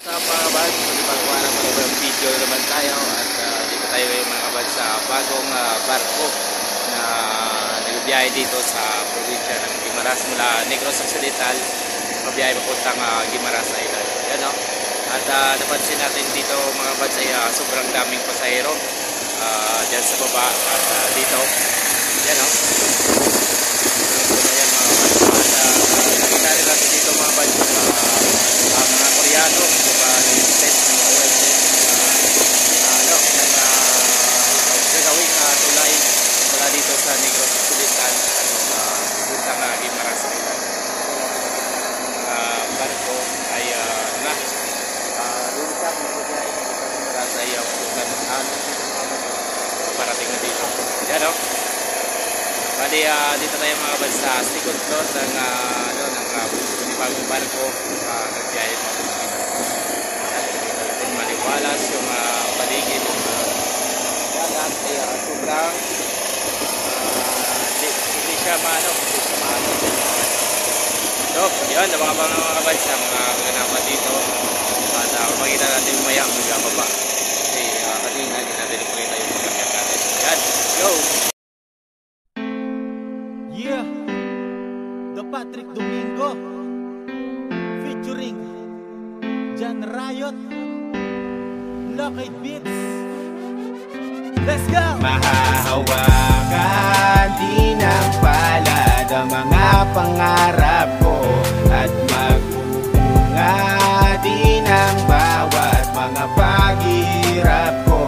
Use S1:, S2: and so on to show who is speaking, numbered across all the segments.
S1: Sa mga kabad, pagpagawa ng mga video naman tayo at dito tayo mga kabad sa bagong barko na nagbiyahe dito sa probinsya ng Guimaras mula Negros Occidental, pabiyahe papuntang Guimaras Island. Yan o. At napansin natin dito mga kabad ay sobrang daming pasahero dyan sa baba at dito. Yan o. Ayan mga kabad. At nakita rin natin dito mga kabad ang mga Koreano nag-test ng oil gagawing tulay mula dito sa Negros Occidental puntang Guimaras Island. Barko ay lulusang magbiyahe Guimaras ay puntang parating na dito. Yan o. Bali dito tayo mga kabad sa second floor ng bagong barko nagbiyahe pa. Maliwalas yung paligid dagat ay sobrang hindi siya maano so yun mga kabad sa mga kaganapan dito at makita natin maya magbaba kasi kanina hindi natin makita yung pagkakyat natin. Yan, go!
S2: Yeah, The Patrick Domingo featuring Jan Riot, Lockheed Beats. Let's go!
S3: Mahahawakan din ang palad ang mga pangarap ko at magbubunga din ang bawat mga paghirap ko.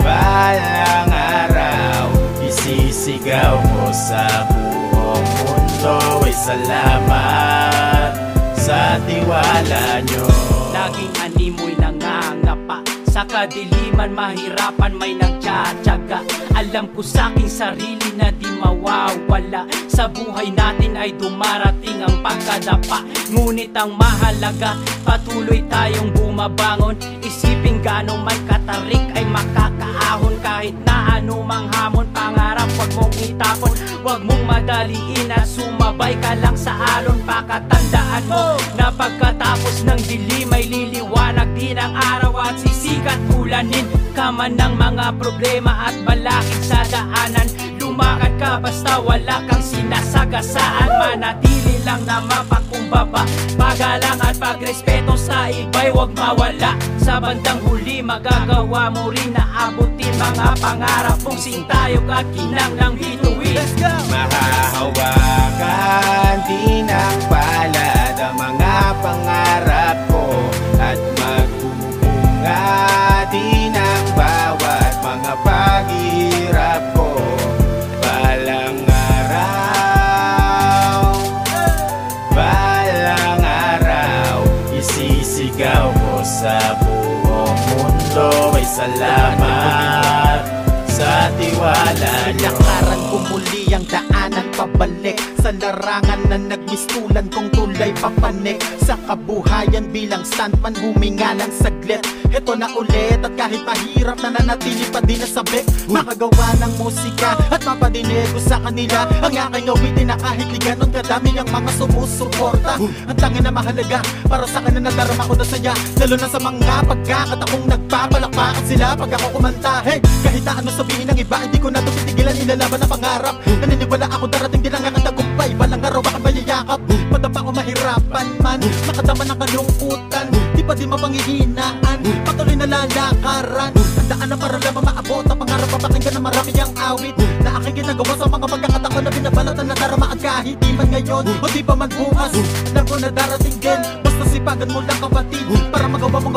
S3: Balang araw, isisigaw ko sa buong mundo ay salamat sa tiwala nyo.
S4: Laging animoy nangangapa sa kadiliman, mahirapan may nagtsatsaga. Alam ko sa aking sarili na di mawawala. Sa buhay natin ay dumarating ang pagkadapa. Ngunit ang mahalaga, patuloy tayong bumabangon. Isipin gano'ng may katarik ay makakaahon. Kahit na anumang hamon, pangarap wag mong itapon. Wag mong madaliin at sumabay ka lang sa alon. Pakatandaan mo na pagkatapos ng dilim ay liliwanag din ang araw at sisikat ulanin ka man ng mga problema at balakid sa daanan. Lumakad ka basta wala kang sinasagasaan. Manatili lang na mapakumbaba, pagalang at pagrespeto sa iba'y wag mawala. Sa bandang huli magagawa mo rin na abutin mga pangarap mong sintayog at kinang bituin.
S3: Mahahawakan din ang palad ang mga pangarap ko at magbubunga din ang bawat mga paghirap ko. Balang araw, isisigaw ko sa buong mundo ay salamat sa tiwala nyo.
S2: Lakaran ko muli ang daanan pabalik sa larangan na nagmistulan kong tulay papanik. Sa kabuhayan bilang stuntman huminga lang saglit. Ito na ulit at kahit mahirap na nanatili pa din na sabik. Makagawa ng musika at mapadinig ko sa kanila ang aking awitin na kahit liganon kadami ang mga sumusuporta. Ang tangin na mahalaga para sa akin na nadarama ko na saya, lalo na sa mga pagkakatakong nagpapalakpakan sila pag ako kumanta. Hey, kahit na ano sabihin ng iba, hindi ko na tupitigilan, ilalaban na pangarap. Naniniwala ako darating din ang tagumpay. Balang araw baka mayayakap, madapa ko mahirapan man, makadama ng kalungkutan, di pa di mapanghihinaan, patuloy na lalakaran. Ang daan na para lamang maabot ang pangarap, papakinggan na marami ang awit na aking ginagawa sa mga pagkakataon na binabalatan na darama at kahit di man ngayon o di pa man bukas, alam ko na darating din. Basta sipagan mo lang kapatid para magawa mong